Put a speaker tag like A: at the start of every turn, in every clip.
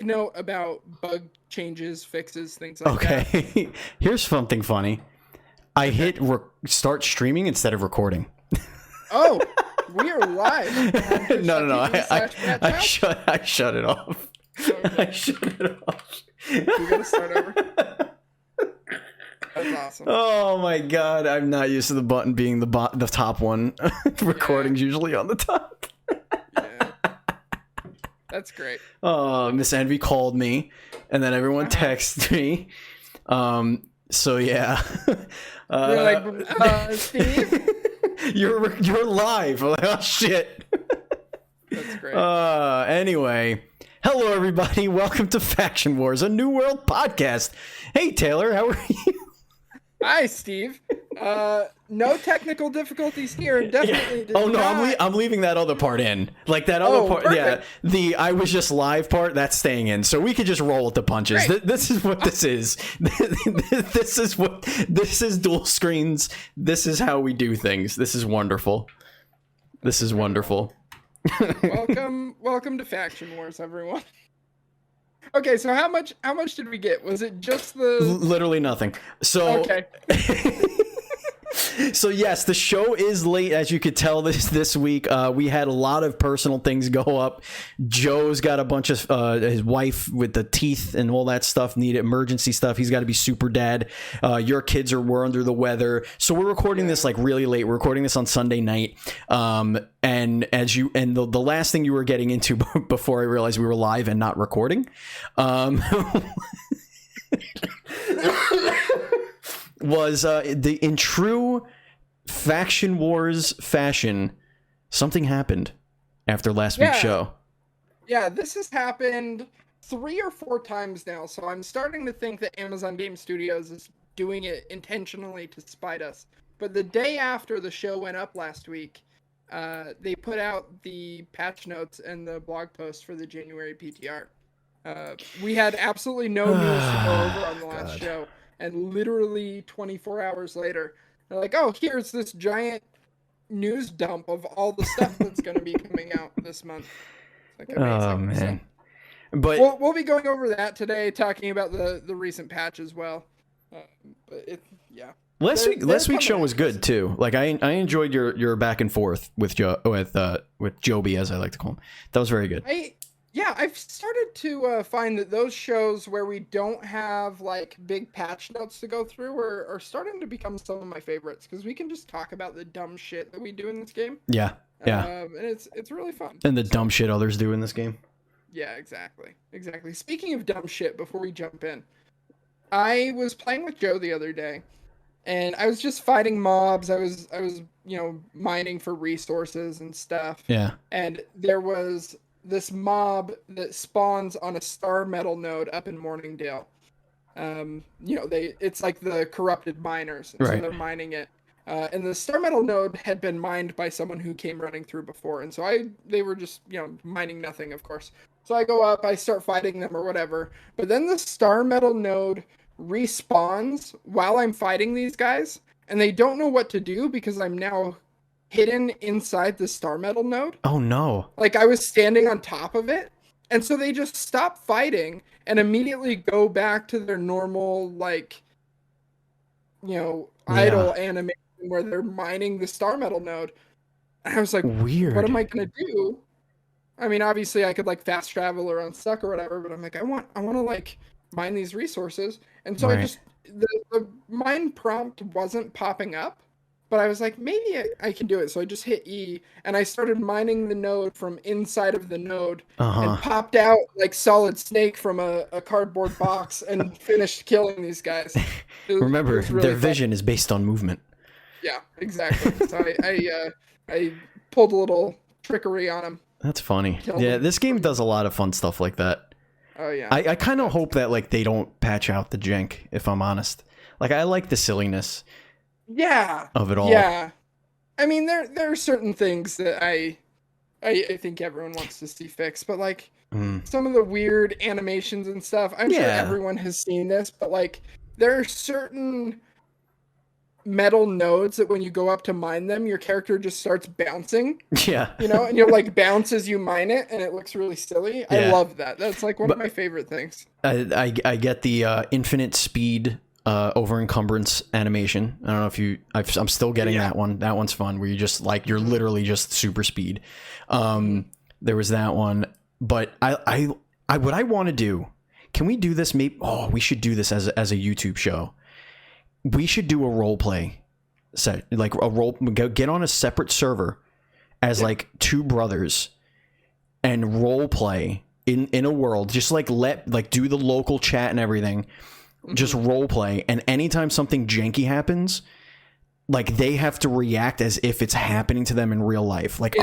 A: quick note about bug changes, fixes, things like that.
B: Okay, here's something funny. I hit start streaming instead of recording.
A: Oh, we are live.
B: No. I shut it off.
A: Okay.
B: I shut it off.
A: We gotta start over. That's awesome.
B: Oh my god, I'm not used to the button being the top one. Recording's usually on the top.
A: Yeah. That's great.
B: Oh, Miss Envy called me, and then everyone texted me. So yeah.
A: You're like, Steve?
B: You're live. I'm like, oh shit.
A: That's great.
B: Anyway, hello everybody. Welcome to Faction Wars, a New World podcast. Hey Taylor, how are you?
A: Hi, Steve. No technical difficulties here. Definitely.
B: Oh no, I'm leaving that other part in. Like that other part.
A: Perfect.
B: Yeah, the I was just live part that's staying in, so we could just roll with the punches. This is what this is. This is dual screens. This is how we do things. This is wonderful. This is wonderful.
A: Welcome to Faction Wars, everyone. Okay, so how much did we get? Was it just the
B: literally nothing? So
A: okay.
B: So yes, the show is late, as you could tell this week. We had a lot of personal things go up. Joe's got a bunch of his wife with the teeth and all that stuff, need emergency stuff. He's got to be super dad. Your kids were under the weather, so we're recording this like really late. We're recording this on Sunday night. And the last thing you were getting into before I realized we were live and not recording, was in true Faction Wars fashion, something happened after last week's show.
A: Yeah, this has happened 3 or 4 times now, so I'm starting to think that Amazon Game Studios is doing it intentionally to spite us. But the day after the show went up last week, they put out the patch notes and the blog post for the January PTR. We had absolutely no news to go over on the last show. And literally 24 hours later, they're like, oh, here's this giant news dump of all the stuff that's going to be coming out this month. Like,
B: oh, man.
A: So, but we'll be going over that today, talking about the recent patch as well.
B: Last week's show was good, too. Like, I enjoyed your back and forth with Joby, as I like to call him. That was very good.
A: I've started to find that those shows where we don't have like big patch notes to go through are starting to become some of my favorites because we can just talk about the dumb shit that we do in this game.
B: Yeah.
A: And it's really fun.
B: And the dumb shit others do in this game.
A: Yeah, exactly. Speaking of dumb shit, before we jump in, I was playing with Joe the other day, and I was just fighting mobs. I was mining for resources and stuff.
B: Yeah.
A: And there was this mob that spawns on a star metal node up in Morningdale. It's like the corrupted miners, and so they're mining it. And the star metal node had been mined by someone who came running through before, and so they were just mining nothing, of course. So I go up, I start fighting them or whatever, but then the star metal node respawns while I'm fighting these guys, and they don't know what to do because I'm now hidden inside the star metal node.
B: Oh no.
A: Like I was standing on top of it. And so they just stop fighting and immediately go back to their normal, idle animation where they're mining the star metal node. And I was like,
B: weird.
A: What am I going to do? I mean, obviously I could fast travel around stuck or whatever, but I'm like, I want to mine these resources. And so the mine prompt wasn't popping up. But I was like, maybe I can do it. So I just hit E, and I started mining the node from inside of the node, and popped out like Solid Snake from a cardboard box, and finished killing these guys.
B: Remember, really their vision is based on movement.
A: Yeah, exactly. So I pulled a little trickery on him.
B: That's funny. Yeah, this game does a lot of fun stuff like that.
A: Oh yeah.
B: I kind of hope that they don't patch out the jank, if I'm honest. I like the silliness.
A: Yeah.
B: Of it all.
A: Yeah. I mean, there are certain things that I think everyone wants to see fixed, but some of the weird animations and stuff, I'm sure everyone has seen this, but there are certain metal nodes that when you go up to mine them, your character just starts bouncing.
B: Yeah.
A: You know, and you'll like bounce as you mine it, and it looks really silly. I
B: Yeah.
A: love that. That's like one of my favorite things.
B: I get the infinite speed over encumbrance animation. I don't know if you. I'm still getting that one. That one's fun. Where you just like you're literally just super speed. There was that one, but I what I want to do. Can we do this? Maybe. Oh, we should do this as a YouTube show. We should do a role play set, like a role. Get on a separate server as like two brothers and role play in a world. Just like do the local chat and everything. Just role play, and anytime something janky happens, like they have to react as if it's happening to them in real life. Like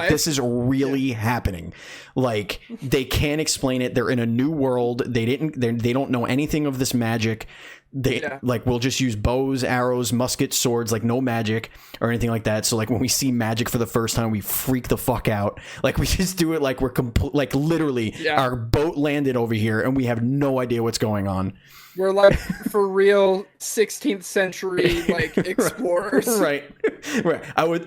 B: this is really happening. Like they can't explain it. They're in a new world. They don't know anything of this magic. Like we'll just use bows, arrows, muskets, swords, like no magic or anything like that. So like when we see magic for the first time, we freak the fuck out. Like we just do it like we're like literally our boat landed over here and we have no idea what's going on.
A: We're like for real 16th century like explorers.
B: Right.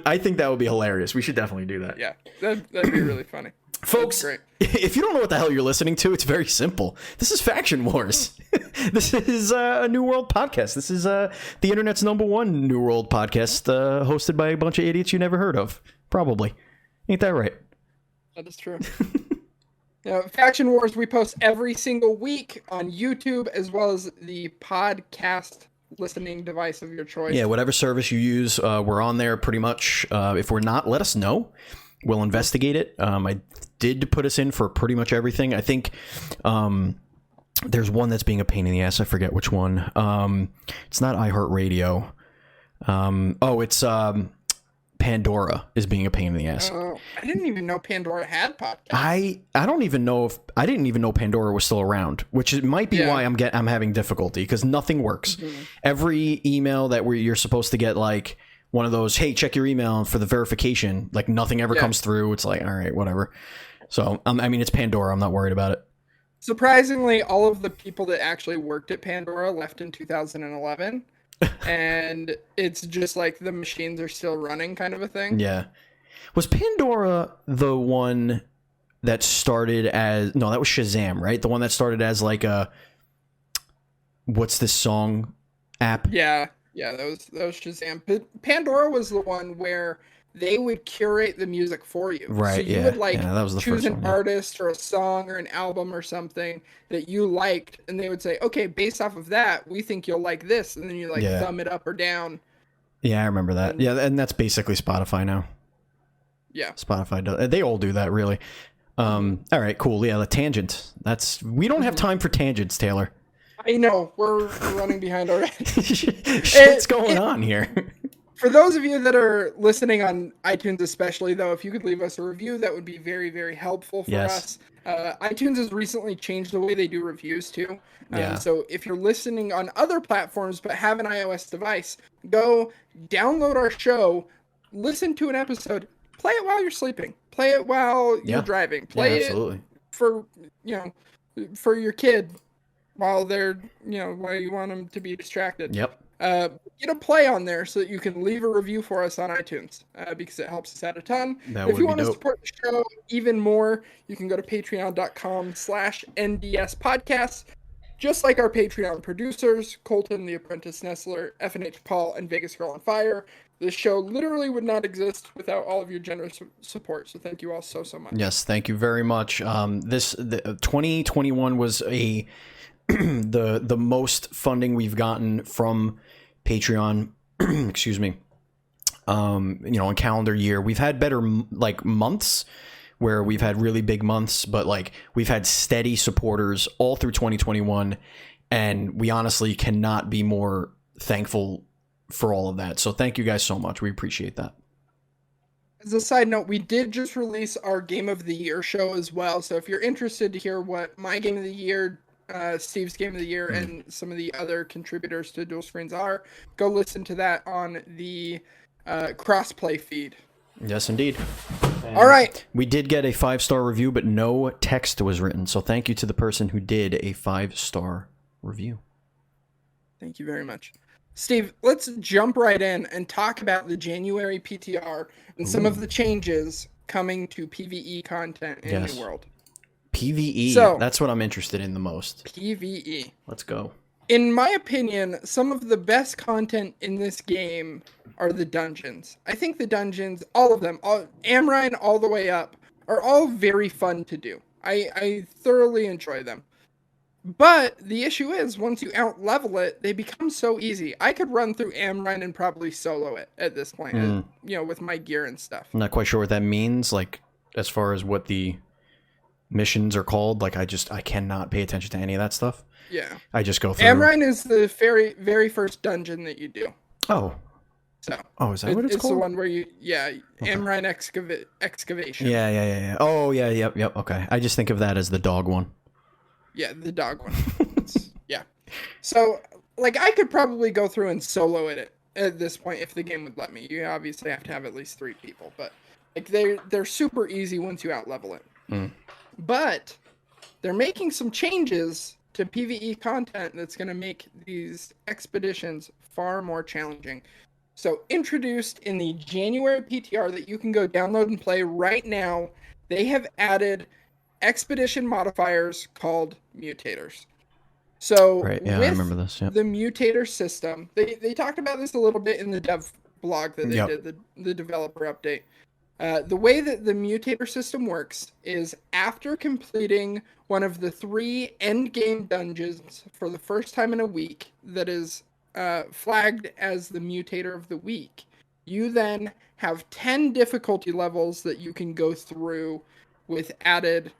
B: I think that would be hilarious. We should definitely do that.
A: Yeah, that'd be really funny.
B: Folks, if you don't know what the hell you're listening to, it's very simple. This is Faction Wars. This is a New World podcast. This is the internet's #1 New World podcast, hosted by a bunch of idiots you never heard of. Probably. Ain't that right?
A: That is true. Faction Wars, we post every single week on YouTube, as well as the podcast listening device of your choice. Yeah,
B: whatever service you use, we're on there pretty much. If we're not, let us know. We'll investigate it. I did put us in for pretty much everything. I think there's one that's being a pain in the ass. I forget which one. It's not iHeartRadio. It's Pandora is being a pain in the ass.
A: I didn't even know Pandora had podcasts.
B: I don't even know if I didn't even know Pandora was still around, which might be why I'm having difficulty because nothing works. Every email that you're supposed to get like one of those, hey, check your email for the verification, like nothing ever comes through. It's like, all right, whatever. So I mean, it's Pandora. I'm not worried about it.
A: Surprisingly, all of the people that actually worked at Pandora left in 2011. And it's just like the machines are still running kind of a thing.
B: Yeah. Was Pandora the one that started as... No, that was Shazam, right? The one that started as like a... What's this song app?
A: Yeah, that was Shazam. Pandora was the one where they would curate the music for you.
B: Right,
A: so you would like
B: that was the
A: choose
B: first
A: an artist or a song or an album or something that you liked, and they would say, okay, based off of that, we think you'll like this, and then you like thumb it up or down.
B: Yeah, I remember that. And that's basically Spotify now.
A: Yeah.
B: Spotify does. They all do that, really. All right, cool. Yeah, the tangent. We don't have time for tangents, Taylor.
A: I know. We're running behind already.
B: Shit's going on here.
A: For those of you that are listening on iTunes especially, though, if you could leave us a review, that would be very, very helpful for us. iTunes has recently changed the way they do reviews, too. So if you're listening on other platforms but have an iOS device, go download our show, listen to an episode, play it while you're sleeping, play it while you're driving, play it for, for your kid while they're, while you want them to be distracted.
B: Yep.
A: Get a play on there so that you can leave a review for us on iTunes because it helps us out a ton. If you want to support the show even more, you can go to patreon.com/NDS podcasts. Just like our Patreon producers, Colton, the Apprentice Nestler, FNH Paul, and Vegas Girl on Fire. This show literally would not exist without all of your generous support. So thank you all so much.
B: Yes, thank you very much. The 2021 was the most funding we've gotten from Patreon. Excuse me. In calendar year, we've had better like months where we've had really big months, but like we've had steady supporters all through 2021, and we honestly cannot be more thankful for all of that. So thank you guys so much. We appreciate that.
A: As a side note, we did just release our Game of the Year show as well. So if you're interested to hear what my Game of the Year, Steve's Game of the Year, and some of the other contributors to Dual Screens are, go listen to that on the crossplay feed.
B: Yes, indeed. And
A: all right.
B: We did get a 5-star review, but no text was written. So thank you to the person who did a 5-star review.
A: Thank you very much. Steve, let's jump right in and talk about the January PTR and some of
B: Ooh.
A: the changes coming to PvE content in New
B: Yes.
A: World.
B: PvE.
A: So,
B: That's what I'm interested in the most.
A: PvE.
B: Let's go.
A: In my opinion, some of the best content in this game are the dungeons. I think the dungeons, all of them, Amrine all the way up, are all very fun to do. I thoroughly enjoy them. But the issue is, once you out level it, they become so easy. I could run through Amrine and probably solo it at this point, with my gear and stuff.
B: I'm not quite sure what that means, like, as far as what the missions are called. Like, I cannot pay attention to any of that stuff.
A: Yeah.
B: I just go through.
A: Amrine is the very, very first dungeon that you do.
B: Oh.
A: So.
B: Oh, is that what it's called?
A: It's the one where Amrine excavation.
B: Yeah. Oh, yeah, yep. Okay. I just think of that as the dog one.
A: Yeah, the dog one. Yeah. So, like, I could probably go through and solo it at this point if the game would let me. You obviously have to have at least 3 people, but like they're super easy once you out level it. But they're making some changes to PvE content that's going to make these expeditions far more challenging. So, introduced in the January PTR that you can go download and play right now, they have added expedition modifiers called mutators. So
B: right, yeah, I remember this. Yep.
A: The mutator system, they talked about this a little bit in the dev blog that they did, the developer update. The way that the mutator system works is after completing one of the 3 end game dungeons for the first time in a week that is flagged as the mutator of the week, you then have 10 difficulty levels that you can go through with added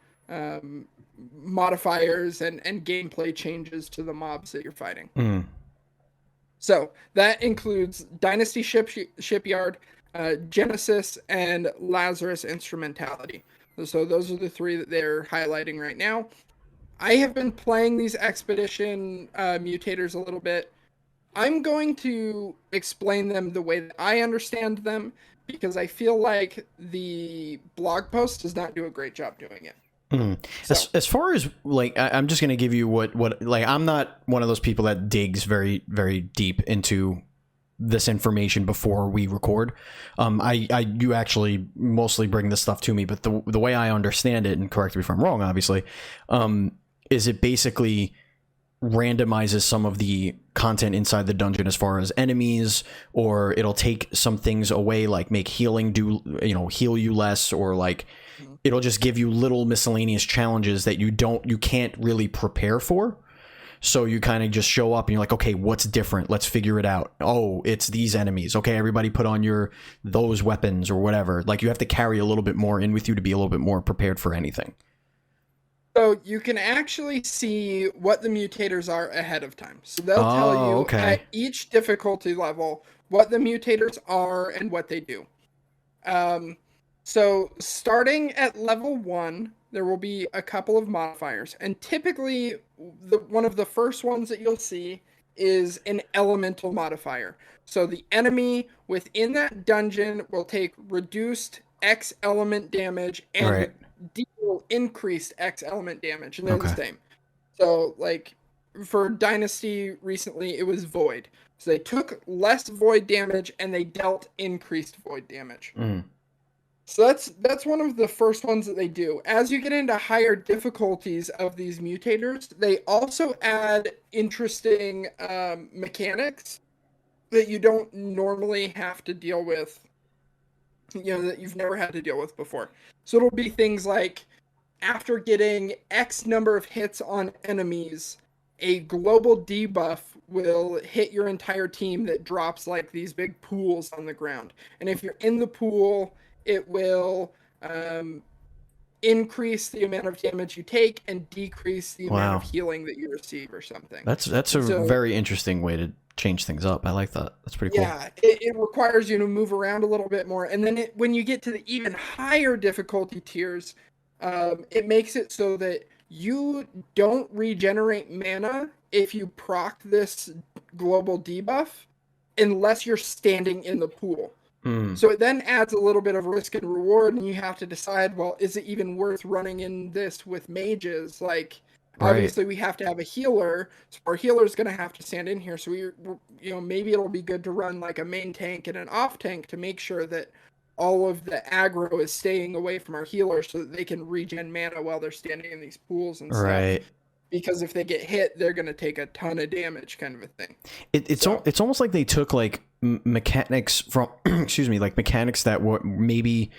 A: modifiers and gameplay changes to the mobs that you're fighting. So that includes Dynasty Shipyard, Genesis, and Lazarus Instrumentality. So those are the 3 that they're highlighting right now. I have been playing these expedition mutators a little bit. I'm going to explain them the way that I understand them, because I feel like the blog post does not do a great job doing it.
B: So. As far as, like, I'm just going to give you what, like, I'm not one of those people that digs very, very deep into this information before we record. You actually mostly bring this stuff to me, but the way I understand it, and correct me if I'm wrong, obviously, is it basically randomizes some of the content inside the dungeon as far as enemies, or it'll take some things away, like make healing heal you less, or like it'll just give you little miscellaneous challenges that you can't really prepare for. So you kind of just show up and you're like, okay, what's different? Let's figure it out. Oh, it's these enemies. Okay, everybody put on those weapons or whatever. Like, you have to carry a little bit more in with you to be a little bit more prepared for anything.
A: So you can actually see what the mutators are ahead of time. So they'll tell you at each difficulty level what the mutators are and what they do. So starting at level 1, there will be a couple of modifiers. And typically, one of the first ones that you'll see is an elemental modifier. So the enemy within that dungeon will take reduced X element damage and deal increased X element damage. And they're the same. So, like, for Dynasty recently, it was Void. So they took less Void damage and they dealt increased Void damage. So that's one of the first ones that they do. As you get into higher difficulties of these mutators, they also add interesting mechanics that you don't normally have to deal with, that you've never had to deal with before. So it'll be things like, after getting X number of hits on enemies, a global debuff will hit your entire team that drops like these big pools on the ground. And if you're in the pool, it will increase the amount of damage you take and decrease the amount of healing that you receive or something.
B: That's a very interesting way to change things up. I like that. That's pretty cool.
A: Yeah, it requires you to move around a little bit more. And then when you get to the even higher difficulty tiers, it makes it so that you don't regenerate mana if you proc this global debuff unless you're standing in the pool. So it then adds a little bit of risk and reward, and you have to decide, well, is it even worth running in this with mages? Like,
B: Right.
A: Obviously, we have to have a healer, so our healer's going to have to stand in here. So maybe it'll be good to run like a main tank and an off tank to make sure that all of the aggro is staying away from our healer so that they can regen mana while they're standing in these pools and stuff.
B: Right.
A: Because if they get hit, they're going to take a ton of damage, kind of a thing.
B: It's almost like they took like mechanics from excuse me, like mechanics that were maybe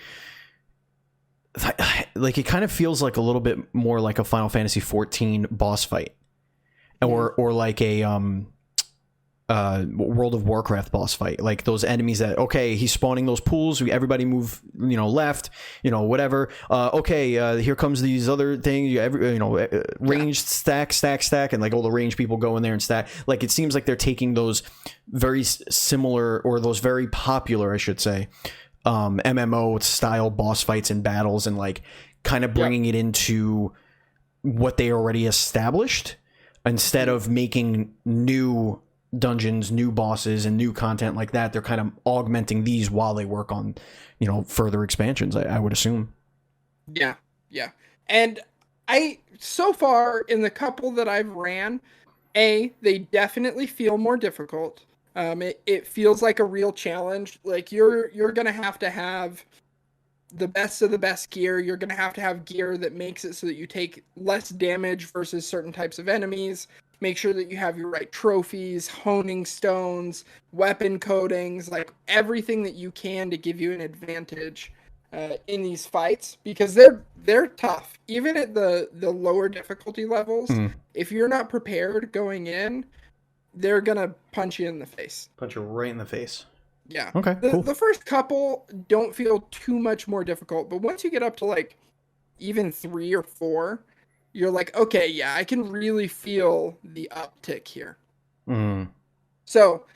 B: like, it kind of feels like a little bit more like a Final Fantasy 14 boss fight, or like a World of Warcraft boss fight, like those enemies that, okay, he's spawning those pools, everybody move, left, whatever, here comes these other things, ranged stack, and like all the ranged people go in there and stack. Like, it seems like they're taking those very similar, or those very popular, I should say, MMO style boss fights and battles, and like kind of bringing it into what they already established, instead of making new dungeons, new bosses, and new content like that. They're kind of augmenting these while they work on, further expansions, I would assume.
A: Yeah. And so far in the couple that I've ran, they definitely feel more difficult. It feels like a real challenge. Like, you're gonna have to have the best of the best gear. You're gonna have to have gear that makes it so that you take less damage versus certain types of enemies. Make sure that you have your right trophies, honing stones, weapon coatings, like everything that you can to give you an advantage in these fights, because they're tough. Even at the lower difficulty levels, if you're not prepared going in, they're gonna punch you in the face.
B: Punch you right in the face.
A: Yeah.
B: Okay, cool.
A: The first couple don't feel too much more difficult, but once you get up to like even 3 or 4, you're like, okay, yeah, I can really feel the uptick here. So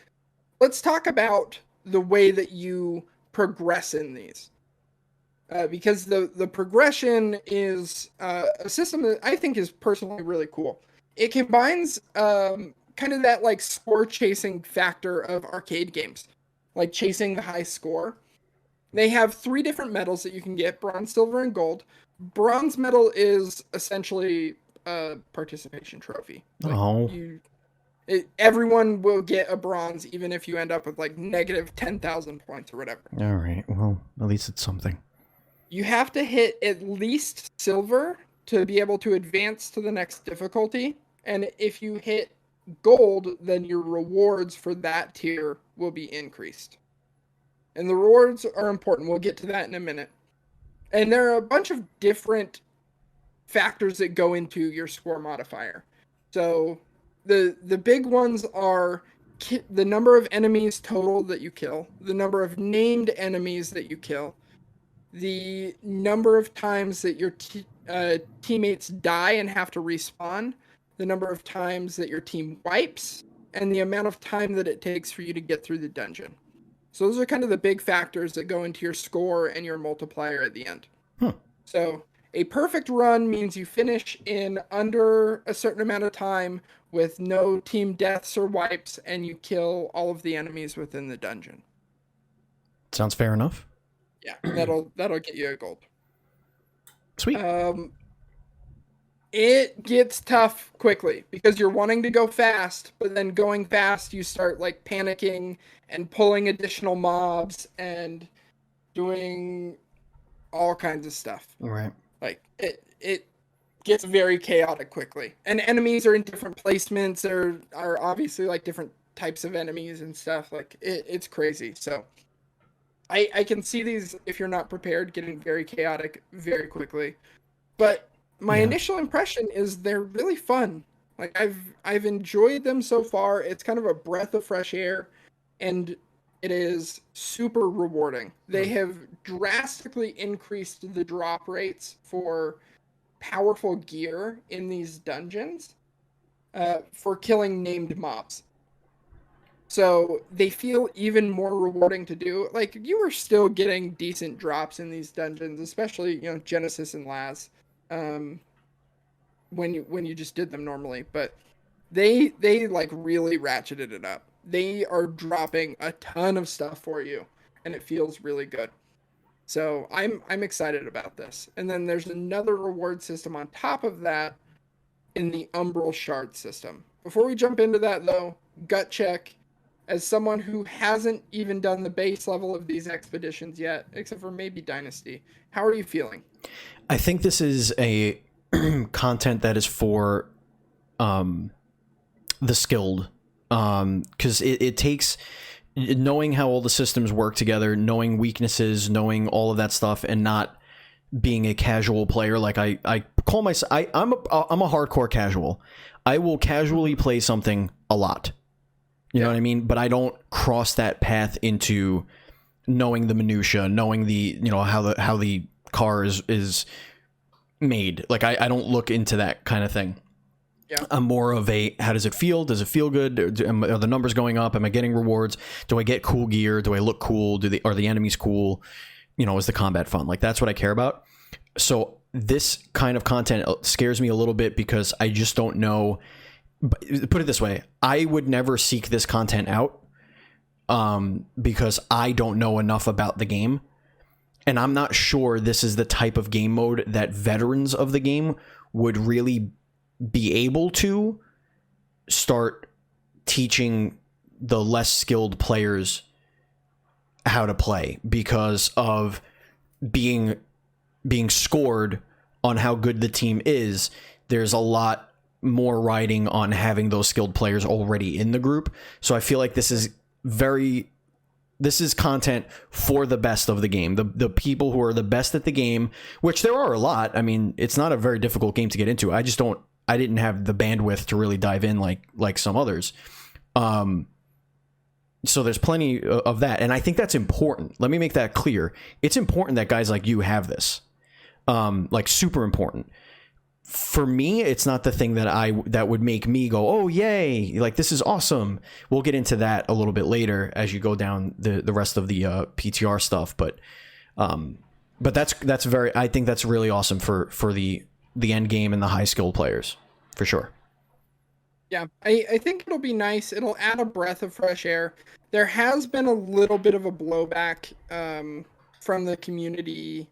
A: let's talk about the way that you progress in these. Because the progression is a system that I think is personally really cool. It combines kind of that like score chasing factor of arcade games, like chasing the high score. They have 3 different medals that you can get: bronze, silver, and gold. Bronze medal is essentially a participation trophy. Like, everyone will get a bronze, even if you end up with like negative 10,000 points or whatever.
B: All right. Well, at least it's something.
A: You have to hit at least silver to be able to advance to the next difficulty. And if you hit gold, then your rewards for that tier will be increased. And the rewards are important. We'll get to that in a minute. And there are a bunch of different factors that go into your score modifier. So the big ones are the number of enemies total that you kill, the number of named enemies that you kill, the number of times that your teammates die and have to respawn, the number of times that your team wipes, and the amount of time that it takes for you to get through the dungeon. So those are kind of the big factors that go into your score and your multiplier at the end. So a perfect run means you finish in under a certain amount of time with no team deaths or wipes, and you kill all of the enemies within the dungeon.
B: Sounds fair enough.
A: Yeah, that'll get you a gold.
B: Sweet.
A: It gets tough quickly because you're wanting to go fast, but then going fast, you start like panicking and pulling additional mobs and doing all kinds of stuff.
B: Right.
A: Like, it gets very chaotic quickly, and enemies are in different placements. There are obviously like different types of enemies and stuff. Like, it's crazy. So I can see these, if you're not prepared, getting very chaotic very quickly. But my initial impression is they're really fun. Like, I've enjoyed them so far. It's kind of a breath of fresh air, and it is super rewarding. They have drastically increased the drop rates for powerful gear in these dungeons for killing named mobs. So they feel even more rewarding to do. Like, you are still getting decent drops in these dungeons, especially, Genesis and Laz, when you just did them normally. But they like really ratcheted it up. They are dropping a ton of stuff for you, and it feels really good. So I'm excited about this. And then there's another reward system on top of that in the Umbral Shard system. Before we jump into that, though, gut check. As someone who hasn't even done the base level of these expeditions yet, except for maybe Dynasty, how are you feeling?
B: I think this is a content that is for the skilled, because it takes knowing how all the systems work together, knowing weaknesses, knowing all of that stuff, and not being a casual player. Like I call myself, I'm a hardcore casual. I will casually play something a lot. You know what I mean? But I don't cross that path into knowing the minutia, knowing the, you know, how the car is made. Like I don't look into that kind of thing.
A: Yeah.
B: I'm more of a, how does it feel? Does it feel good? Are the numbers going up? Am I getting rewards? Do I get cool gear? Do I look cool? Are the enemies cool? You know, is the combat fun? Like that's what I care about. So this kind of content scares me a little bit because I just don't know. Put it this way, I would never seek this content out because I don't know enough about the game. And I'm not sure this is the type of game mode that veterans of the game would really be able to start teaching the less skilled players how to play because of being scored on how good the team is. There's a lot more riding on having those skilled players already in the group. So I feel like this is content for the best of the game. The people who are the best at the game, which there are a lot. I mean, it's not a very difficult game to get into. I didn't have the bandwidth to really dive in like some others. So there's plenty of that. And I think that's important. Let me make that clear. It's important that guys like you have this. Like super important. For me, it's not the thing that would make me go, oh yay, like this is awesome. We'll get into that a little bit later as you go down the rest of the PTR stuff. But that's very, I think that's really awesome for the end game and the high skilled players for sure.
A: Yeah, I think it'll be nice. It'll add a breath of fresh air. There has been a little bit of a blowback from the community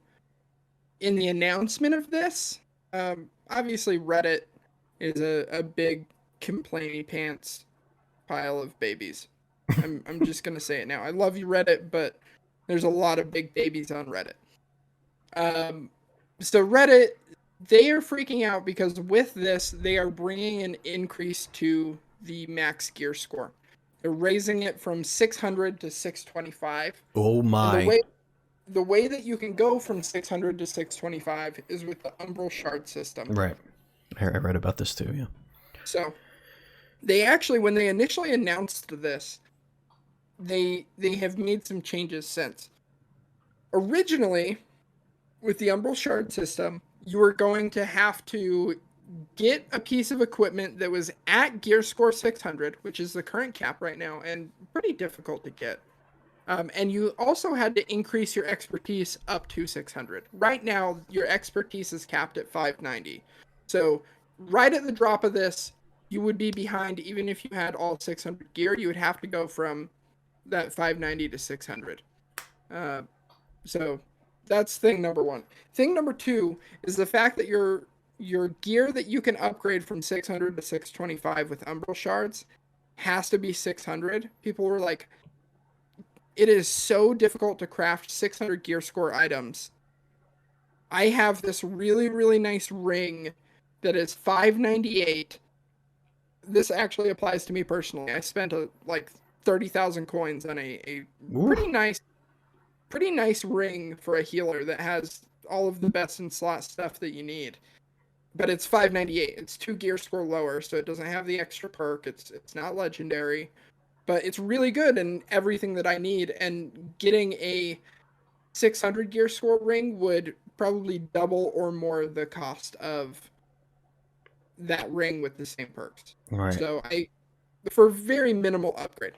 A: in the announcement of this. Obviously, Reddit is a big complainy pants pile of babies. I'm just gonna say it now. I love you, Reddit, but there's a lot of big babies on Reddit. So Reddit, they are freaking out because with this, they are bringing an increase to the max gear score. They're raising it from 600 to 625.
B: Oh my.
A: The way that you can go from 600 to 625 is with the Umbral Shard system.
B: Right. I read about this too, yeah.
A: So, they actually, when they initially announced this, they have made some changes since. Originally, with the Umbral Shard system, you were going to have to get a piece of equipment that was at gear score 600, which is the current cap right now, and pretty difficult to get. And you also had to increase your expertise up to 600. Right now, your expertise is capped at 590. So right at the drop of this, you would be behind even if you had all 600 gear. You would have to go from that 590 to 600. So that's thing number one. Thing number two is the fact that your gear that you can upgrade from 600 to 625 with Umbral Shards has to be 600. People were like, it is so difficult to craft 600 gear score items. I have this really, really nice ring that is 598. This actually applies to me personally. I spent like 30,000 coins on a pretty nice ring for a healer that has all of the best in slot stuff that you need. But it's 598. It's 2 gear score lower, so it doesn't have the extra perk. It's not legendary. But it's really good in everything that I need, and getting a 600 gear score ring would probably double or more the cost of that ring with the same perks.
B: Right.
A: So for very minimal upgrade.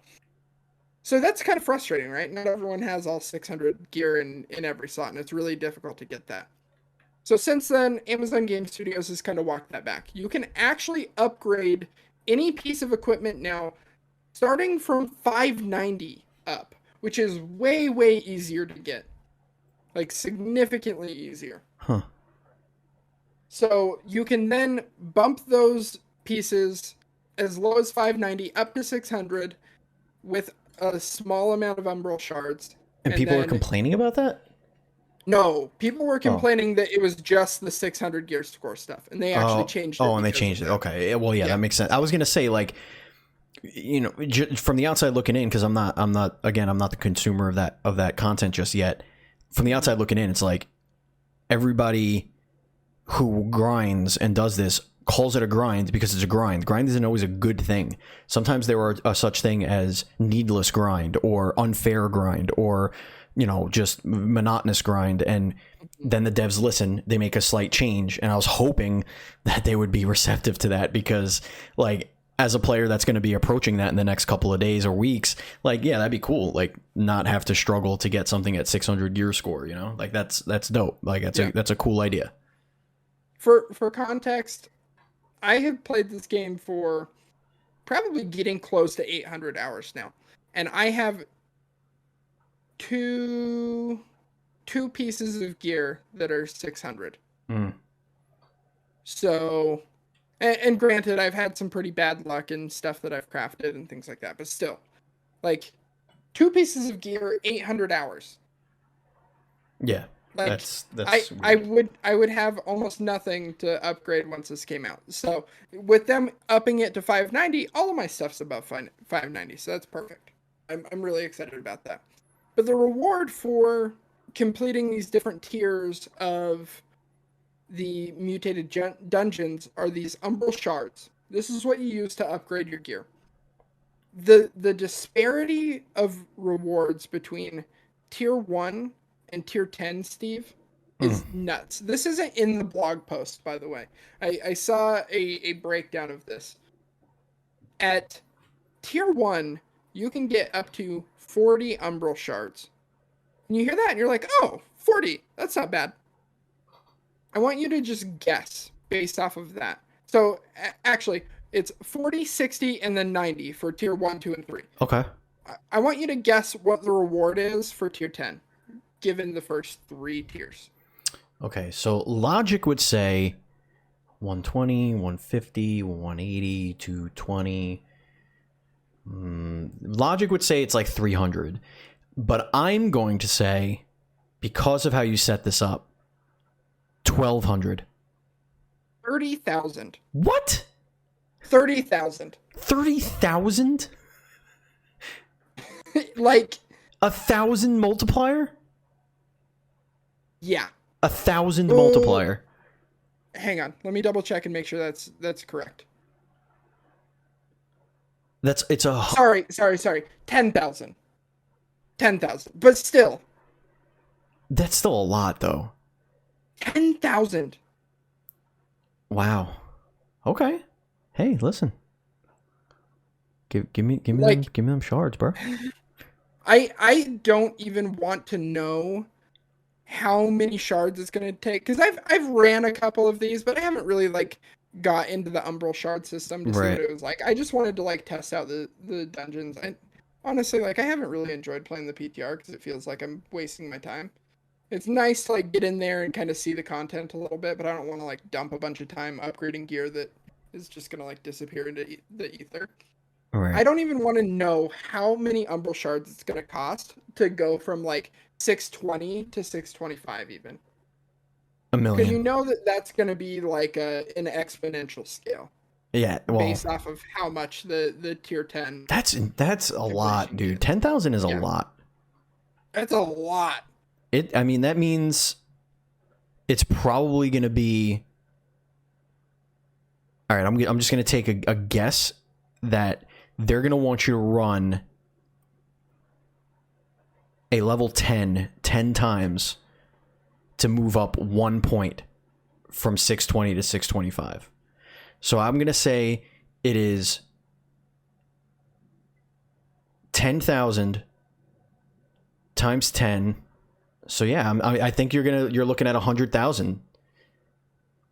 A: So that's kind of frustrating, right? Not everyone has all 600 gear in every slot, and it's really difficult to get that. So since then, Amazon Game Studios has kind of walked that back. You can actually upgrade any piece of equipment now starting from 590 up, which is way, way easier to get. Like, significantly easier.
B: Huh.
A: So you can then bump those pieces as low as 590 up to 600 with a small amount of Umbral Shards.
B: And
A: And
B: people are
A: then,
B: complaining about that?
A: no, people were
B: Oh.
A: complaining that it was just the 600 gear score stuff, and they actually
B: Oh,
A: changed it
B: oh, and they
A: because of
B: changed it.
A: that.
B: Okay. Well, yeah,
A: Yeah.
B: that makes sense. I was gonna say, like, you know, from the outside looking in, because I'm not the consumer of that content just yet. From the outside looking in, it's like everybody who grinds and does this calls it a grind because it's a grind. Grind isn't always a good thing. Sometimes there are such thing as needless grind or unfair grind or, you know, just monotonous grind. And then the devs listen, they make a slight change. And I was hoping that they would be receptive to that because, like, as a player that's going to be approaching that in the next couple of days or weeks, like, yeah, that'd be cool. Like, not have to struggle to get something at 600 gear score, you know? Like, that's dope. Like, that's a cool idea.
A: For context, I have played this game for probably getting close to 800 hours now, and I have two pieces of gear that are 600.
B: Mm.
A: So, and granted, I've had some pretty bad luck in stuff that I've crafted and things like that, but still, like, two pieces of gear, 800 hours.
B: Yeah,
A: Like,
B: that's
A: I would have almost nothing to upgrade once this came out. So with them upping it to 590, all of my stuff's above 590, so that's perfect. I'm really excited about that. But the reward for completing these different tiers of the mutated dungeons are these Umbral Shards. This is what you use to upgrade your gear. The disparity of rewards between tier 1 and tier 10, Steve, is nuts. This isn't in the blog post, by the way. I saw a breakdown of this. At tier 1, you can get up to 40 Umbral Shards. And you hear that and you're like, oh, 40, that's not bad. I want you to just guess based off of that. So actually, it's 40, 60, and then 90 for tier 1, 2, and 3.
B: okay.
A: I want you to guess what the reward is for tier 10, given the first 3 tiers.
B: Okay, so logic would say 120, 150, 180, 220. Logic would say it's like 300. But I'm going to say, because of how you set this up, 1,200.
A: 30,000.
B: What?
A: 30,000.
B: 30,000?
A: Like,
B: 1,000 multiplier?
A: yeah.
B: 1,000 multiplier.
A: Hang on. Let me double check and make sure that's correct.
B: It's a...
A: Sorry. 10,000. 10,000. But still.
B: That's still a lot, though.
A: 10,000.
B: Wow. Okay. Hey, listen. Give me
A: Like,
B: them shards, bro.
A: I don't even want to know how many shards it's gonna take, because I've ran a couple of these, but I haven't really like got into the Umbral Shard system to see what it was like. I just wanted to like test out the dungeons. I honestly, like, I haven't really enjoyed playing the PTR because it feels like I'm wasting my time. It's nice to like get in there and kind of see the content a little bit, but I don't want to like dump a bunch of time upgrading gear that is just gonna like disappear into the ether.
B: Right.
A: I don't even want to know how many Umbral Shards it's gonna cost to go from like 620 to 625 even.
B: A million.
A: Because you know that's gonna be like an exponential scale.
B: Yeah, well,
A: based off of how much the tier 10.
B: That's a lot, dude. 10,000 is a lot.
A: That's a lot.
B: I mean, that means it's probably going to be... All right, I'm just going to take a guess that they're going to want you to run a level 10 times to move up 1 point from 620 to 625. So I'm going to say it is 10,000 times 10. So yeah, I think you're looking at 100,000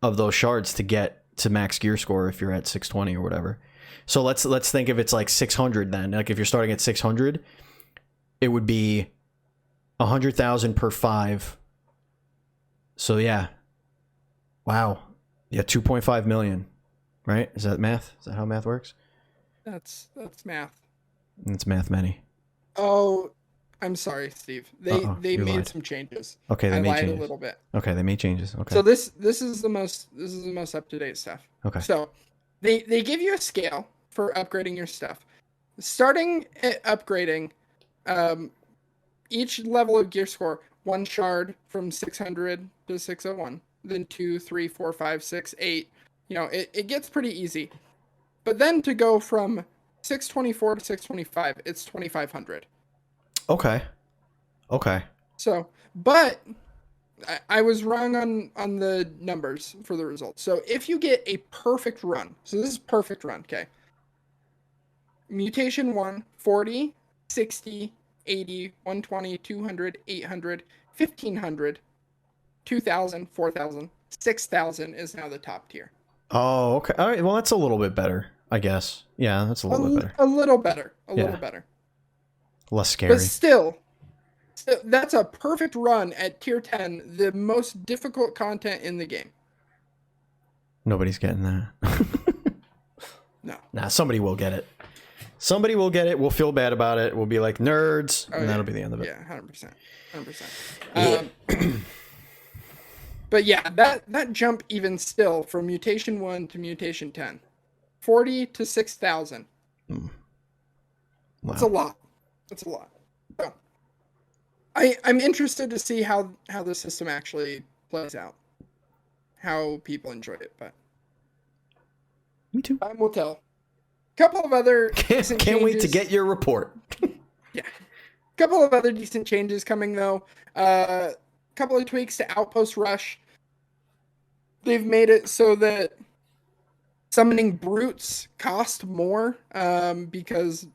B: of those shards to get to max gear score if you're at 620 or whatever. So let's think if it's like 600 then. Like if you're starting at 600, it would be 100,000 per 5. So yeah. Wow. Yeah, 2.5 million. Right? Is that math? Is that how math works?
A: That's math.
B: It's math many.
A: Oh, I'm sorry, Steve. They
B: You
A: made
B: lied.
A: some changes.
B: Okay, they
A: I
B: made
A: lied
B: changes.
A: a little bit.
B: Okay, they made changes. Okay.
A: So this is the most up to date stuff.
B: Okay.
A: So they give you a scale for upgrading your stuff. Starting at upgrading, each level of gear score, 1 shard from 600 to 601, then 2, 3, 4, 5, 6, 8. You know, it gets pretty easy. But then to go from 624 to 625, it's 2500.
B: Okay. Okay.
A: So, but I was wrong on the numbers for the results. So if you get a perfect run, so this is perfect run, okay? Mutation 1, 40, 60, 80, 120, 200, 800, 1500, 2000, 4000, 6000 is now the top tier.
B: Oh, okay. All right. Well, that's a little bit better, I guess. Yeah, that's a little bit better.
A: A little better. A little better.
B: Less scary.
A: But still, that's a perfect run at tier 10, the most difficult content in the game.
B: Nobody's getting that.
A: No.
B: Nah, somebody will get it. Somebody will get it. We'll feel bad about it. We'll be like nerds, and that'll be the end of it.
A: Yeah, 100%. 100%. But yeah, that jump even still from Mutation 1 to Mutation 10. 40 to 6,000.
B: Wow.
A: That's a lot. That's a lot. So, I'm interested to see how the system actually plays out. How people enjoy it, but
B: me too.
A: Time will tell. Couple of other
B: can't wait to get your report.
A: Yeah. Couple of other decent changes coming though. Couple of tweaks to Outpost Rush. They've made it so that summoning brutes cost more, because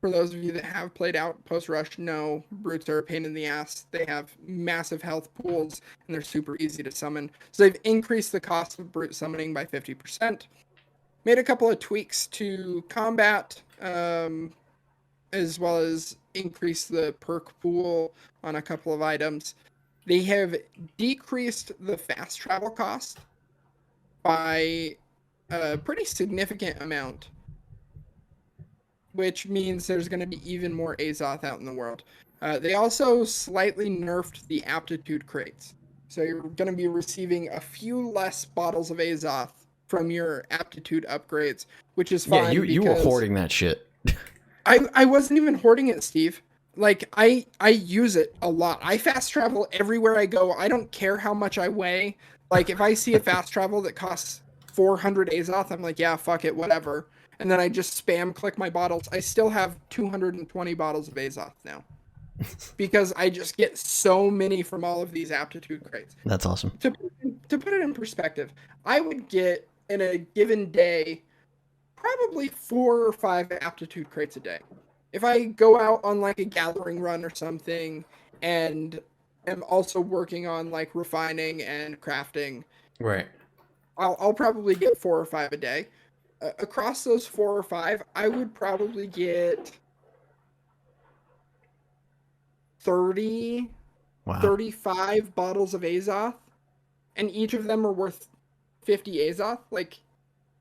A: for those of you that have played Outpost Rush know brutes are a pain in the ass. They have massive health pools and they're super easy to summon. So they've increased the cost of brute summoning by 50%. Made a couple of tweaks to combat, as well as increase the perk pool on a couple of items. They have decreased the fast travel cost by a pretty significant amount, which means there's going to be even more Azoth out in the world. They also slightly nerfed the aptitude crates. So you're going to be receiving a few less bottles of Azoth from your aptitude upgrades, which is fine.
B: Yeah, you were hoarding that shit.
A: I wasn't even hoarding it, Steve. Like, I use it a lot. I fast travel everywhere I go. I don't care how much I weigh. Like, if I see a fast travel that costs 400 Azoth, I'm like, yeah, fuck it, whatever. And then I just spam click my bottles. I still have 220 bottles of Azoth now. Because I just get so many from all of these aptitude crates.
B: That's awesome.
A: To put it in perspective, I would get, in a given day, probably 4 or 5 aptitude crates a day. If I go out on like a gathering run or something and am also working on like refining and crafting,
B: right,
A: I'll probably get 4 or 5 a day. Across those 4 or 5, I would probably get 30, 35 bottles of Azoth, and each of them are worth 50 Azoth. Like,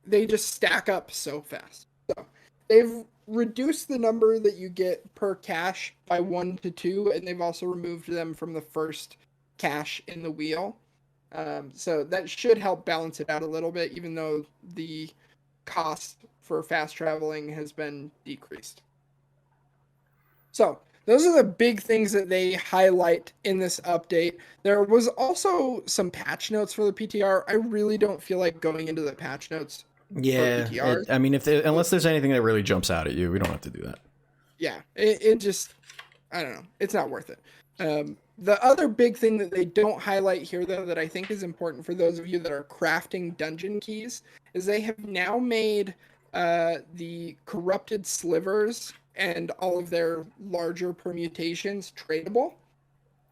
A: they just stack up so fast. So they've reduced the number that you get per cache by 1 to 2, and they've also removed them from the first cache in the wheel. So that should help balance it out a little bit, even though the cost for fast traveling has been decreased. So those are the big things that they highlight in this update. There was also some patch notes for the PTR. I really don't feel like going into the patch notes.
B: Yeah, I mean, unless there's anything that really jumps out at you, we don't have to do that.
A: Yeah, it just, I don't know. It's not worth it. The other big thing that they don't highlight here, though, that I think is important for those of you that are crafting dungeon keys, is they have now made the corrupted slivers and all of their larger permutations tradable,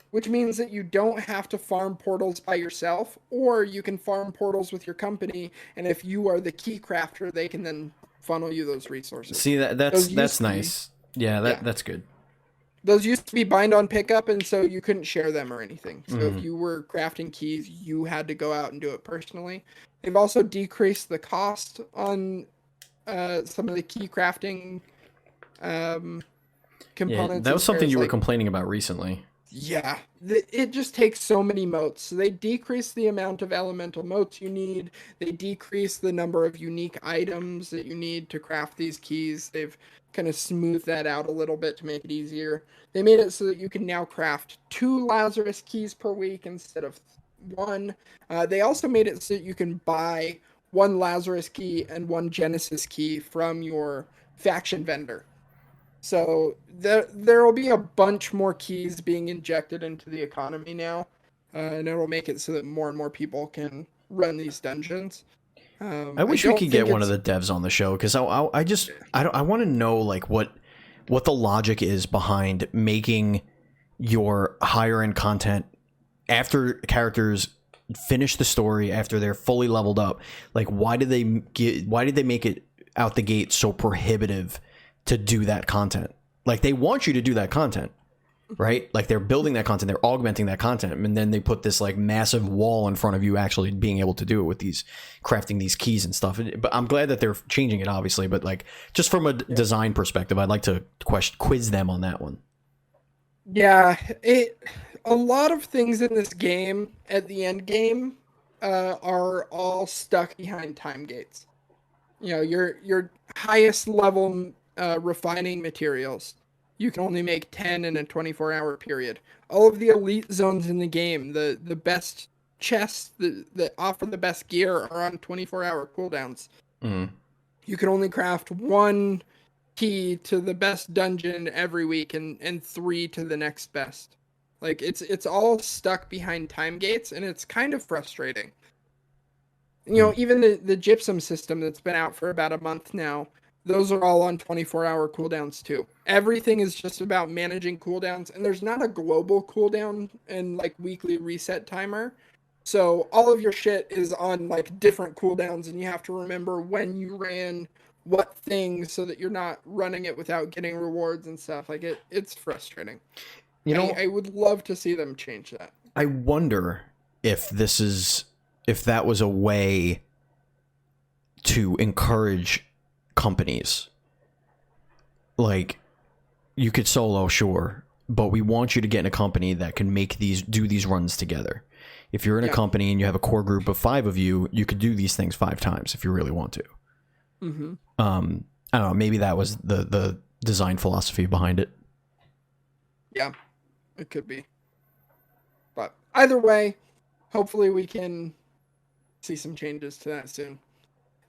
A: which means that you don't have to farm portals by yourself, or you can farm portals with your company, and if you are the key crafter, they can then funnel you those resources.
B: See, that's nice. Yeah, that's good.
A: those used to be bind on pickup, and so you couldn't share them or anything. So
B: Mm.
A: if you were crafting keys, you had to go out and do it personally. They've also decreased the cost on some of the key crafting components.
B: That was
A: as far
B: something
A: as,
B: you were
A: like,
B: complaining about recently.
A: yeah, it just takes so many motes. So they decrease the amount of elemental motes you need. They decrease the number of unique items that you need to craft these keys. They've kind of smoothed that out a little bit to make it easier. They made it so that you can now craft 2 Lazarus keys per week instead of 1. They also made it so that you can buy 1 Lazarus key and 1 Genesis key from your faction vendor. So there will be a bunch more keys being injected into the economy now, and it will make it so that more and more people can run these dungeons.
B: I
A: I
B: wish we
A: don't
B: could
A: think
B: get one of
A: it's
B: the devs on the show, because I want to know like what the logic is behind making your higher end content after characters finish the story, after they're fully leveled up. Like, why did they make it out the gate so prohibitive to do that content? Like, they want you to do that content, right? Like, they're building that content, they're augmenting that content, and then they put this like massive wall in front of you actually being able to do it with these crafting these keys and stuff. But I'm glad that they're changing it, obviously. But like, just from a design perspective, I'd like to quiz them on that one.
A: Yeah, a lot of things in this game at the end game are all stuck behind time gates. You know, your highest level refining materials, you can only make 10 in a 24-hour period. All of the elite zones in the game, the best chests that offer the best gear are on 24-hour cooldowns.
B: Mm.
A: You can only craft 1 key to the best dungeon every week and 3 to the next best. Like, it's all stuck behind time gates, and it's kind of frustrating. You know, even the gypsum system that's been out for about a month now, those are all on 24-hour cooldowns too. Everything is just about managing cooldowns, and there's not a global cooldown and like weekly reset timer. So all of your shit is on like different cooldowns, and you have to remember when you ran what things so that you're not running it without getting rewards and stuff. Like, it's frustrating.
B: You know,
A: I would love to see them change that.
B: I wonder if that was a way to encourage companies. Like, you could solo, sure, but we want you to get in a company that can do these runs together. If you're in a company and you have a core group of 5 of you, you could do these things 5 times if you really want to.
A: Mm-hmm.
B: I don't know, maybe that was the design philosophy behind it.
A: Yeah, it could be. But either way, hopefully we can see some changes to that soon.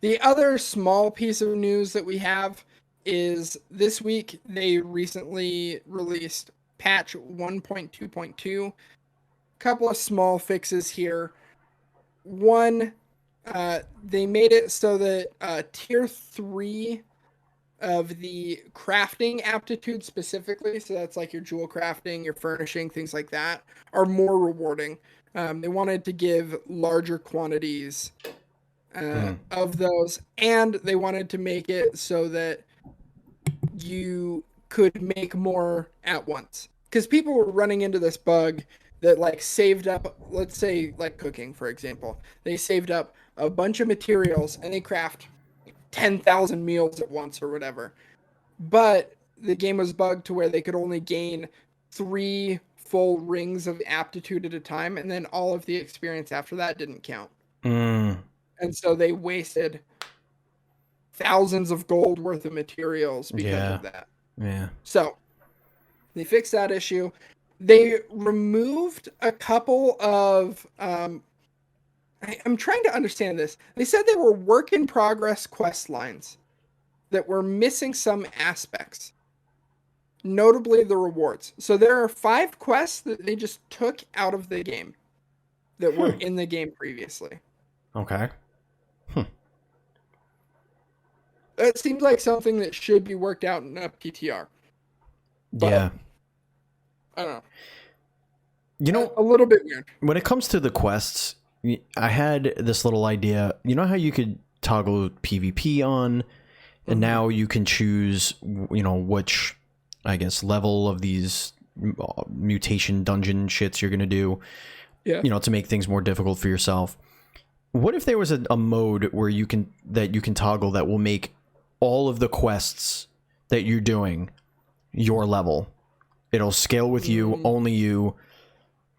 A: The other small piece of news that we have is this week they recently released patch 1.2.2. Couple of small fixes here. One, they made it so that tier 3 of the crafting aptitude specifically, so that's like your jewel crafting, your furnishing, things like that, are more rewarding. They wanted to give larger quantities of those, and they wanted to make it so that you could make more at once. Because people were running into this bug that like saved up, let's say like cooking, for example. They saved up a bunch of materials and they craft 10,000 meals at once or whatever. But the game was bugged to where they could only gain 3 full rings of aptitude at a time, and then all of the experience after that didn't count. And so they wasted thousands of gold worth of materials because of that.
B: Yeah.
A: So they fixed that issue. They removed a couple of I'm trying to understand this. They said they were work in progress quest lines that were missing some aspects, notably the rewards. So there are 5 quests that they just took out of the game that were in the game previously.
B: Okay.
A: It seems like something that should be worked out in a PTR. But,
B: yeah.
A: I don't know.
B: You know,
A: a little bit weird.
B: When it comes to the quests, I had this little idea. You know how you could toggle PvP on, and now you can choose, which I guess, level of these mutation dungeon shits you're gonna do.
A: Yeah.
B: You know, to make things more difficult for yourself. What if there was a mode where you can toggle that will make all of the quests that you're doing your level? It'll scale with you, only you,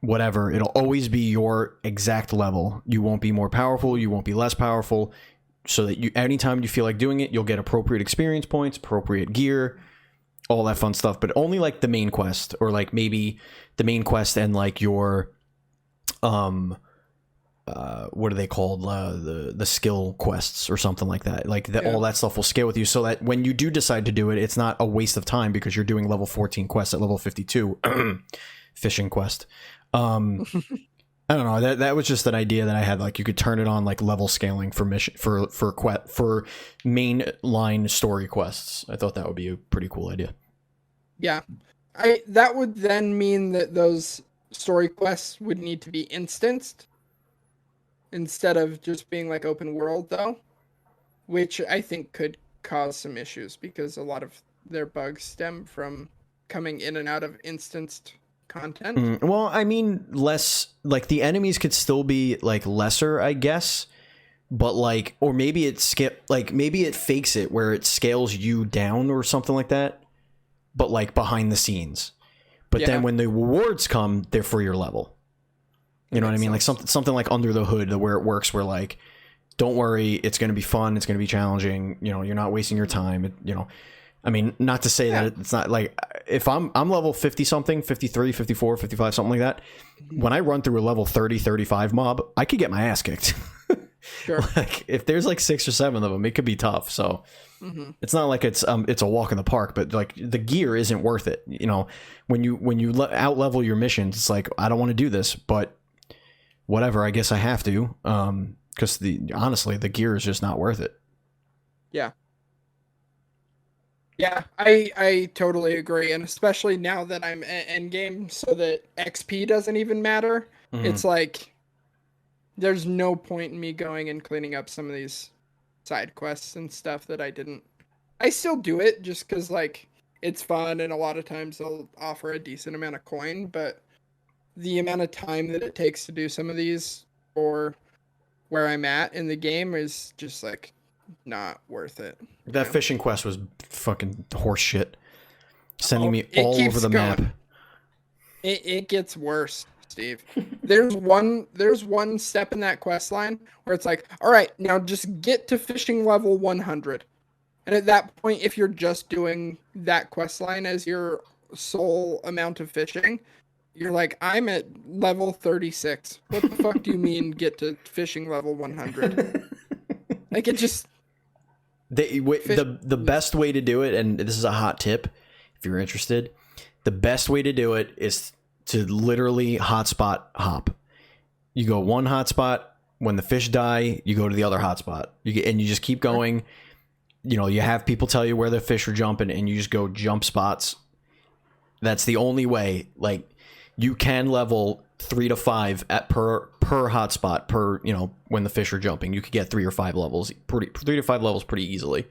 B: whatever. It'll always be your exact level. You won't be more powerful, you won't be less powerful, so that you, anytime you feel like doing it, you'll get appropriate experience points, appropriate gear, all that fun stuff. But only like the main quest, or like maybe the main quest and like your what are they called, the skill quests or something like that, like that. All that stuff will scale with you, so that when you do decide to do it, it's not a waste of time because you're doing level 14 quests at level 52. Fishing quest. I don't know, that was just an idea that I had, like you could turn it on like level scaling for mission for main line story quests. I thought that would be a pretty cool idea.
A: Yeah, that would then mean that those story quests would need to be instanced instead of just being like open world, though, which I think could cause some issues because a lot of their bugs stem from coming in and out of instanced content.
B: Well, I mean, less, like the enemies could still be like lesser, I guess, but like, or maybe maybe it fakes it where it scales you down or something like that, but like behind the scenes. But then when the rewards come, they're for your level. You know what I mean? Sense. Like something like Under the Hood, where it works, where like, don't worry, it's going to be fun, it's going to be challenging. You know, you're not wasting your time. You know, I mean, not to say that it's not, like, if I'm level 50 something, 53, 54, 55, something like that. When I run through a level 30, 35 mob, I could get my ass kicked. Sure. Like if there's like 6 or 7 of them, it could be tough. So it's not like it's a walk in the park, but like the gear isn't worth it. You know, when you out level your missions, it's like, I don't want to do this, but whatever, I guess I have to, because honestly, the gear is just not worth it.
A: Yeah. Yeah, I totally agree, and especially now that I'm end game, so that XP doesn't even matter. It's like there's no point in me going and cleaning up some of these side quests and stuff that I still do it just because like it's fun, and a lot of times they'll offer a decent amount of coin, but the amount of time that it takes to do some of these or where I'm at in the game is just like not worth it.
B: That fishing quest was fucking horse shit. Sending me all over the map.
A: It gets worse, Steve. There's one step in that quest line where it's like, all right, now just get to fishing level 100. And at that point, if you're just doing that quest line as your sole amount of fishing, you're like, I'm at level 36. What the fuck do you mean get to fishing level 100? Like, it just...
B: The best way to do it, and this is a hot tip if you're interested, the best way to do it is to literally hotspot hop. You go one hotspot, when the fish die, you go to the other hotspot. And you just keep going. You know, you have people tell you where the fish are jumping, and you just go jump spots. That's the only way. Like, you can level 3 to 5 per hotspot per, you know, when the fish are jumping. You could get 3 or 5 levels, 3 to 5 levels pretty easily.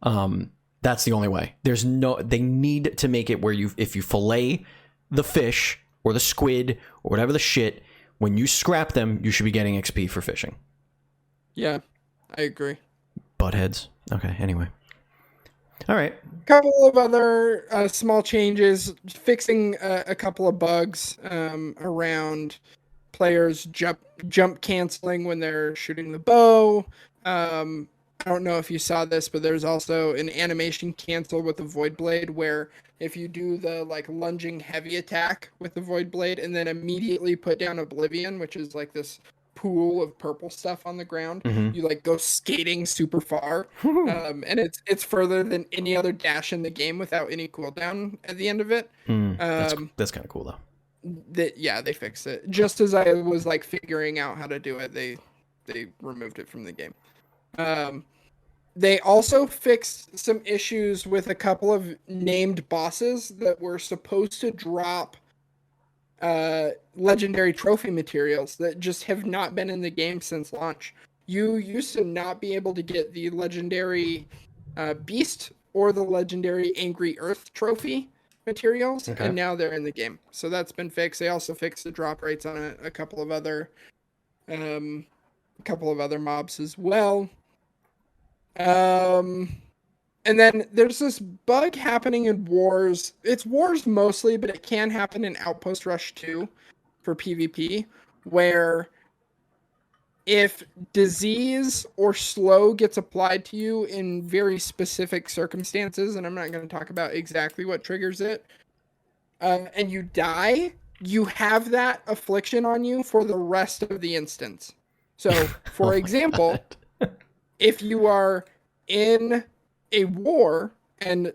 B: That's the only way. They need to make it where if you fillet the fish or the squid or whatever the shit, when you scrap them, you should be getting XP for fishing.
A: Yeah, I agree.
B: Buttheads. Okay, anyway. All right.
A: A couple of other small changes, fixing a couple of bugs around players jump canceling when they're shooting the bow. I don't know if you saw this, but there's also an animation cancel with the Void Blade where if you do the like lunging heavy attack with the Void Blade and then immediately put down Oblivion, which is like this pool of purple stuff on the ground, you like go skating super far, and it's further than any other dash in the game without any cooldown at the end of it.
B: That's kind of cool though.
A: They fixed it just as I was like figuring out how to do it. They removed it from the game. They also fixed some issues with a couple of named bosses that were supposed to drop legendary trophy materials that just have not been in the game since launch. You used to not be able to get the legendary beast or the legendary angry earth trophy materials,
B: Okay.
A: and now they're in the game. So that's been fixed. They also fixed the drop rates on a couple of other mobs as well. And then there's this bug happening in Wars. It's Wars mostly, but it can happen in Outpost Rush 2 for PvP, where if disease or slow gets applied to you in very specific circumstances, and I'm not going to talk about exactly what triggers it, and you die, you have that affliction on you for the rest of the instance. So, for example, if you are in a war and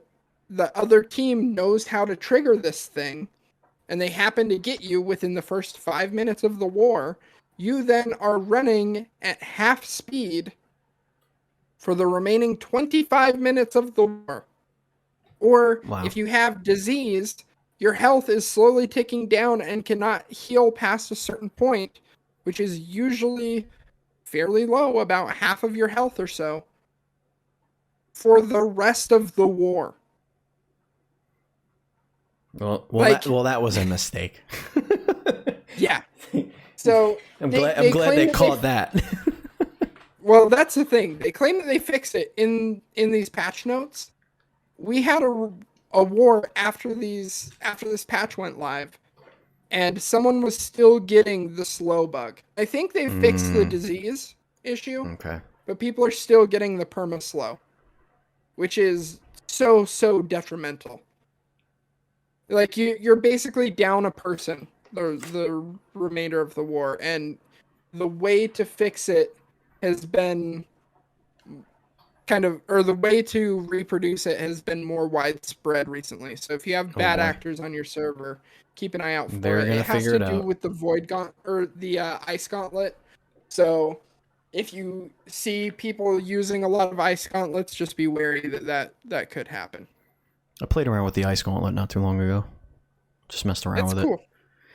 A: the other team knows how to trigger this thing, and they happen to get you within the first 5 minutes of the war, you then are running at half speed for the remaining 25 minutes of the war. Or if you have disease, your health is slowly ticking down and cannot heal past a certain point, which is usually fairly low, about half of your health or so, for the rest of the war.
B: Well, that was a mistake.
A: Yeah. So
B: I'm glad they caught that.
A: Well, that's the thing. They claim that they fixed it in these patch notes. We had a war after this patch went live, and someone was still getting the slow bug. I think they fixed the disease issue.
B: Okay.
A: But people are still getting the perma slow, which is so detrimental. Like you're basically down a person the remainder of the war, and the way to fix it has been the way to reproduce it has been more widespread recently. So if you have bad actors on your server, keep an eye out for it. It has to do with the Void Gauntlet or the Ice Gauntlet. So if you see people using a lot of Ice Gauntlets, just be wary that could happen.
B: I played around with the Ice Gauntlet not too long ago. Just messed around with it.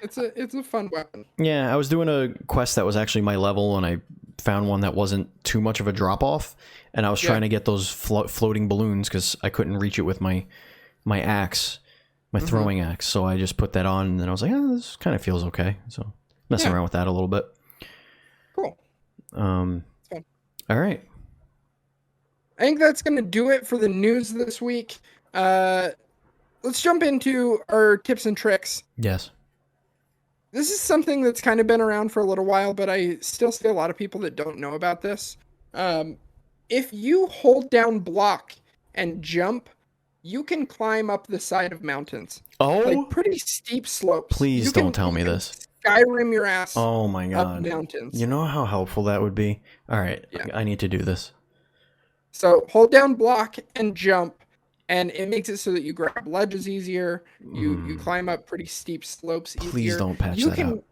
A: It's a fun weapon.
B: Yeah, I was doing a quest that was actually my level, and I found one that wasn't too much of a drop-off, and I was trying to get those floating balloons because I couldn't reach it with my axe, my throwing axe, so I just put that on, and then I was like, this kind of feels okay. So messing around with that a little bit.
A: Cool.
B: All right.
A: I think that's going to do it for the news this week. Let's jump into our tips and tricks.
B: Yes.
A: This is something that's kind of been around for a little while, but I still see a lot of people that don't know about this. If you hold down block and jump, you can climb up the side of mountains.
B: Oh,
A: like pretty steep slopes.
B: Please don't tell me this.
A: Skyrim your ass.
B: Oh my god.
A: Up mountains.
B: You know how helpful that would be? All right. Yeah. I need to do this.
A: So hold down block and jump, and it makes it so that you grab ledges easier. You climb up pretty steep slopes easier.
B: Please don't patch that up.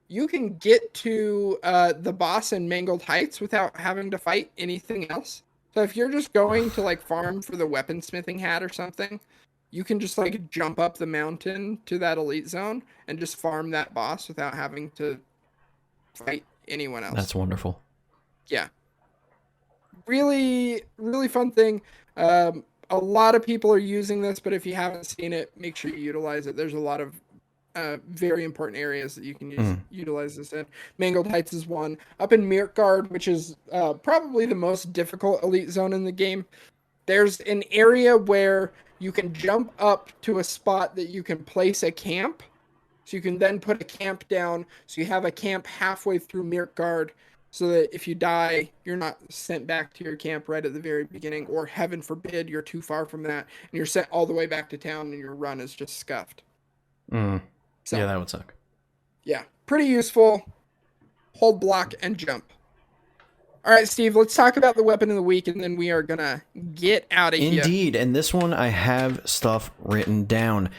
A: You can get to the boss in Mangled Heights without having to fight anything else. So if you're just going to like farm for the weaponsmithing hat or something, you can just like jump up the mountain to that elite zone and just farm that boss without having to fight anyone else.
B: That's wonderful.
A: Yeah. Really, really fun thing. A lot of people are using this, but if you haven't seen it, make sure you utilize it. There's a lot of very important areas that you can utilize this in. Mangled Heights is one. Up in Mirkgard, which is probably the most difficult elite zone in the game, there's an area where you can jump up to a spot that you can place a camp. So you can then put a camp down. So you have a camp halfway through Mirkgard, so that if you die, you're not sent back to your camp right at the very beginning, or heaven forbid, you're too far from that, and you're sent all the way back to town, and your run is just scuffed.
B: So, yeah, that would suck.
A: Yeah, pretty useful. Hold block and jump. All right, Steve, let's talk about the weapon of the week, and then we are going to get out of here.
B: Indeed, and this one I have stuff written down.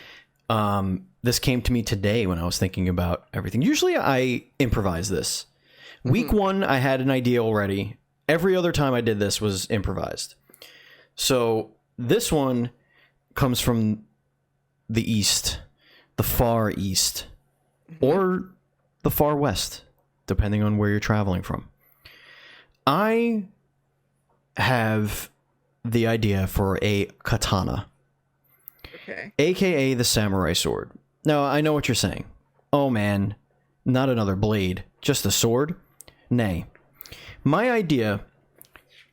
B: This came to me today when I was thinking about everything. Usually I improvise this. Week one, I had an idea already. Every other time I did this was improvised. So this one comes from the east, the far east, or the far west, depending on where you're traveling from. I have the idea for a katana.
A: Okay.
B: AKA the samurai sword. Now, I know what you're saying. Oh man, not another blade, just a sword? Nay. My idea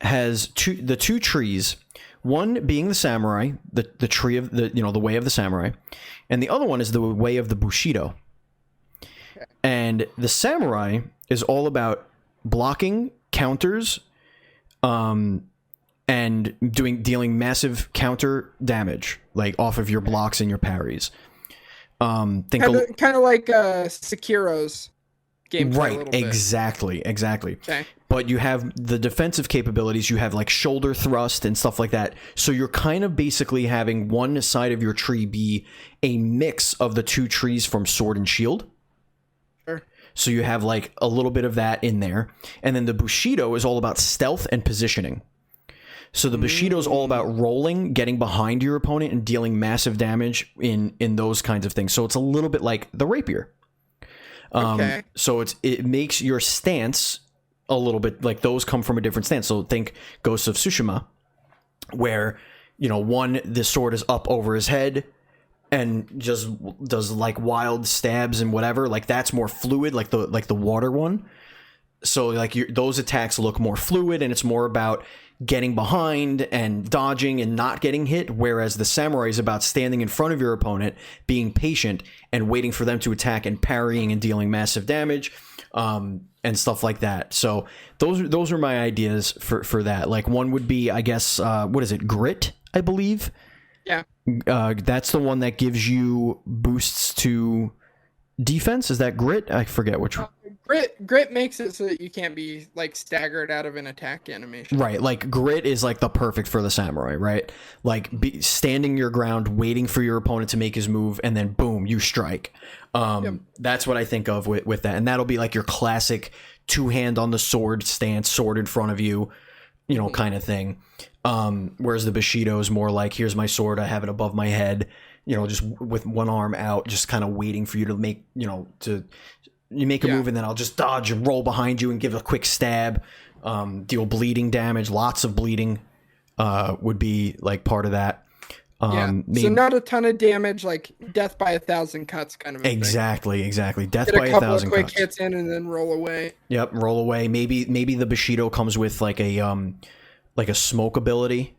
B: has the two trees, one being the samurai, the tree of the way of the samurai, and the other one is the way of the Bushido. Okay. And the samurai is all about blocking counters, and dealing massive counter damage, like off of your blocks and your parries. Kind
A: of like Sekiro's gameplay.
B: Right, exactly.
A: Okay.
B: But you have the defensive capabilities. You have like shoulder thrust and stuff like that. So you're kind of basically having one side of your tree be a mix of the two trees from Sword and Shield.
A: Sure.
B: So you have like a little bit of that in there. And then the Bushido is all about stealth and positioning. So the Bushido is all about rolling, getting behind your opponent, and dealing massive damage in those kinds of things. So it's a little bit like the rapier.
A: Okay.
B: So it makes your stance a little bit like those come from a different stance. So think Ghost of Tsushima, where this sword is up over his head and just does like wild stabs and whatever. Like that's more fluid, like the water one. So like those attacks look more fluid, and it's more about getting behind and dodging and not getting hit, whereas the samurai is about standing in front of your opponent, being patient and waiting for them to attack and parrying and dealing massive damage, and stuff like that. So those are my ideas for that. Like one would be, I guess, what is it, Grit, I believe?
A: Yeah.
B: That's the one that gives you boosts to defense. Is that Grit? I forget which one.
A: Grit makes it so that you can't be like staggered out of an attack animation.
B: Right, like Grit is like the perfect for the samurai, right? Like standing your ground, waiting for your opponent to make his move, and then boom, you strike.
A: Yep.
B: That's what I think of with that, and that'll be like your classic two-hand on the sword stance, sword in front of you, kind of thing. Whereas the Bushido is more like, here's my sword, I have it above my head, just with one arm out, just kind of waiting for you to make, you make a move, and then I'll just dodge and roll behind you and give a quick stab, deal bleeding damage. Lots of bleeding would be like part of that.
A: So not a ton of damage, like death by 1,000 cuts kind of a
B: exactly death
A: Get
B: by
A: a couple
B: 1,000
A: of quick
B: cuts.
A: hits in and then roll away.
B: Yep, roll away. Maybe the Bushido comes with like a smoke ability,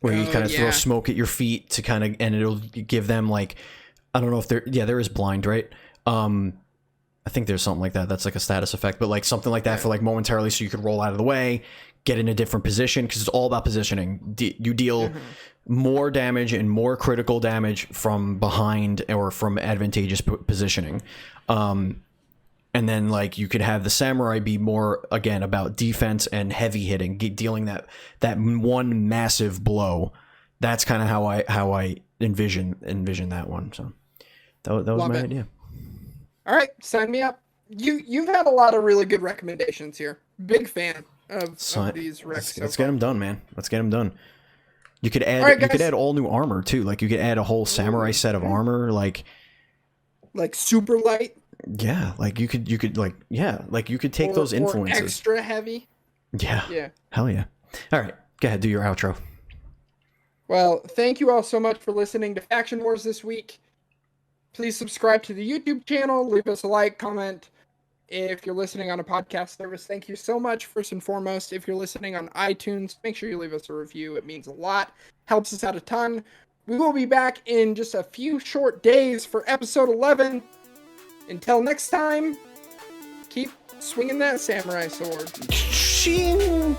B: where you kind of throw smoke at your feet to kind of, and it'll give them like, I don't know if there is blind, right? I think there's something like that. That's like a status effect, but like something like that for like momentarily, so you could roll out of the way, get in a different position, because it's all about positioning. You deal more damage and more critical damage from behind or from advantageous positioning. And then like you could have the samurai be more, again, about defense and heavy hitting, dealing that one massive blow. That's kind of how I envision that one. So that was my idea.
A: All right, sign me up. You've had a lot of really good recommendations here. Big fan of these recs.
B: Let's get them done, man. Let's get them done. You could add all new armor too. Like you could add a whole samurai set of armor, like
A: super light.
B: Yeah, like you could take those influences.
A: Or extra heavy.
B: Yeah.
A: Yeah.
B: Hell yeah. All right, go ahead, do your outro.
A: Well, thank you all so much for listening to Faction Wars this week. Please subscribe to the YouTube channel, leave us a like, comment. If you're listening on a podcast service, thank you so much, first and foremost. If you're listening on iTunes, make sure you leave us a review. It means a lot, helps us out a ton. We will be back in just a few short days for episode 11. Until next time, keep swinging that samurai sword.
B: Shing.